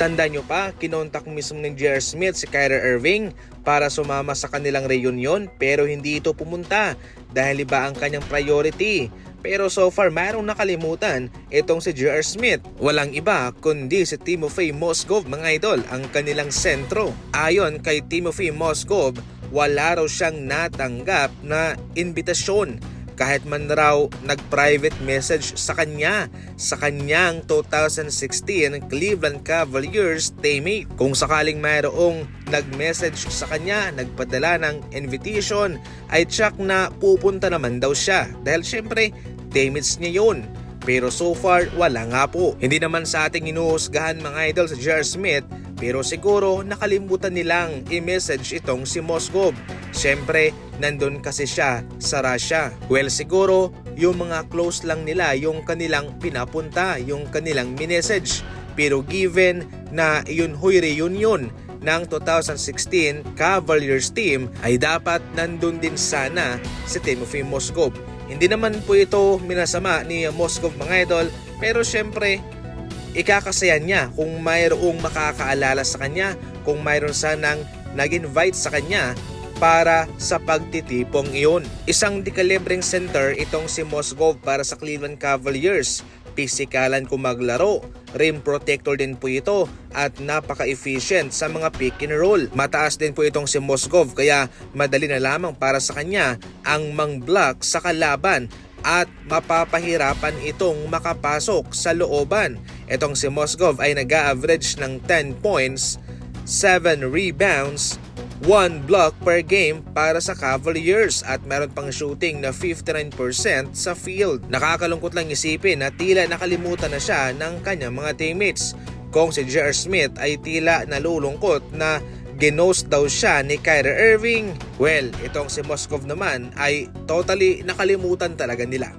Tandaan nyo pa, kinontak mismo ng J.R. Smith si Kyrie Irving para sumama sa kanilang reunion pero hindi ito pumunta dahil iba ang kanyang priority. Pero so far mayroong nakalimutan itong si J.R. Smith. Walang iba kundi si Timofey Mozgov mga idol, ang kanilang sentro. Ayon kay Timofey Mozgov, wala raw siyang natanggap na imbitasyon kahit man raw nag-private message sa kanya sa kanyang 2016 Cleveland Cavaliers teammate. Kung sakaling mayroong nag-message sa kanya, nagpadala ng invitation, ay tsak na pupunta naman daw siya dahil syempre teammates niya yun. Pero so far, wala nga po. Hindi naman sa ating inuhusgahan mga idol sa J.R. Smith, pero siguro nakalimutan nilang i-message itong si Mozgov. Siyempre, nandun kasi siya sa Russia. Well, siguro yung mga close lang nila yung kanilang pinapunta, yung kanilang minessage. Pero given na yun huy reunion ng 2016 Cavaliers team, ay dapat nandun din sana si Timofey Mozgov. Hindi naman po ito minasama ni Mozgov mga idol, pero syempre ikakasaya niya kung mayroong makakaalala sa kanya, kung mayroon sanang nag-invite sa kanya para sa pagtitipong iyon. Isang dekalibreng center itong si Mozgov para sa Cleveland Cavaliers. Pisikalan kung maglaro, rim protector din po ito at napaka-efficient sa mga pick and roll. Mataas din po itong si Mozgov kaya madali na lamang para sa kanya ang mang-block sa kalaban at mapapahirapan itong makapasok sa looban. Itong si Mozgov ay nag-a-average ng 10 points, 7 rebounds, 1 block per game para sa Cavaliers at meron pang shooting na 59% sa field. Nakakalungkot lang isipin na tila nakalimutan na siya ng kanyang mga teammates. Kung si J.R. Smith ay tila nalulungkot na ginost daw siya ni Kyrie Irving, well, itong si Mozgov naman ay totally nakalimutan talaga nila.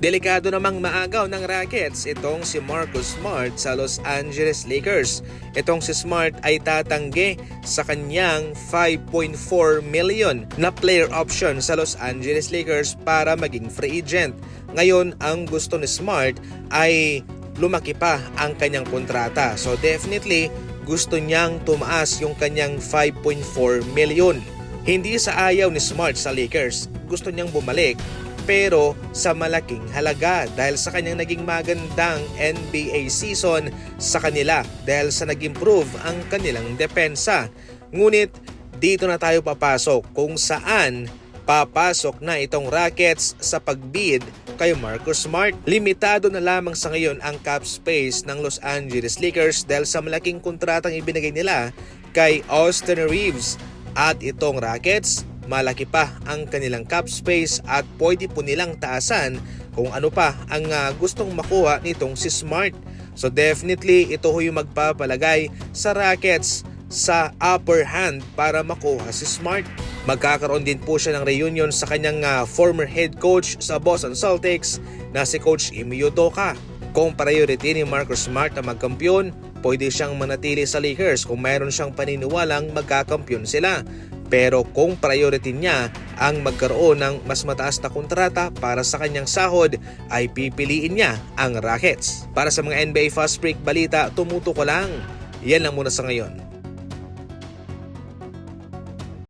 Delikado namang maagaw ng Rockets itong si Marcus Smart sa Los Angeles Lakers. Itong si Smart ay tatanggi sa kanyang $5.4 million na player option sa Los Angeles Lakers para maging free agent. Ngayon, ang gusto ni Smart ay lumaki pa ang kanyang kontrata. So definitely, gusto niyang tumaas yung kanyang $5.4 million. Hindi sa ayaw ni Smart sa Lakers, gusto niyang bumalik pero sa malaking halaga dahil sa kanyang naging magandang NBA season sa kanila dahil sa nag-improve ang kanilang depensa. Ngunit dito na tayo papasok kung saan papasok na itong Rockets sa pagbid kay Marcus Smart. Limitado na lamang sa ngayon ang cap space ng Los Angeles Lakers dahil sa malaking kontratang ibinigay nila kay Austin Reeves. At itong Rockets, malaki pa ang kanilang cap space at pwede po nilang taasan kung ano pa ang gustong makuha nitong si Smart. So definitely ito yung magpapalagay sa Rockets sa upper hand para makuha si Smart. Magkakaroon din po siya ng reunion sa kanyang former head coach sa Boston Celtics na si Coach Ime Udoka. Kung priority ni Marcus Smart na magkampiyon, pwede siyang manatili sa Lakers kung mayroon siyang paniniwalang magkakampiyon sila. Pero kung priority niya ang magkaroon ng mas mataas na kontrata para sa kanyang sahod, ay pipiliin niya ang Rockets. Para sa mga NBA Fast Break balita, tumuto ko lang. Yan lang muna sa ngayon.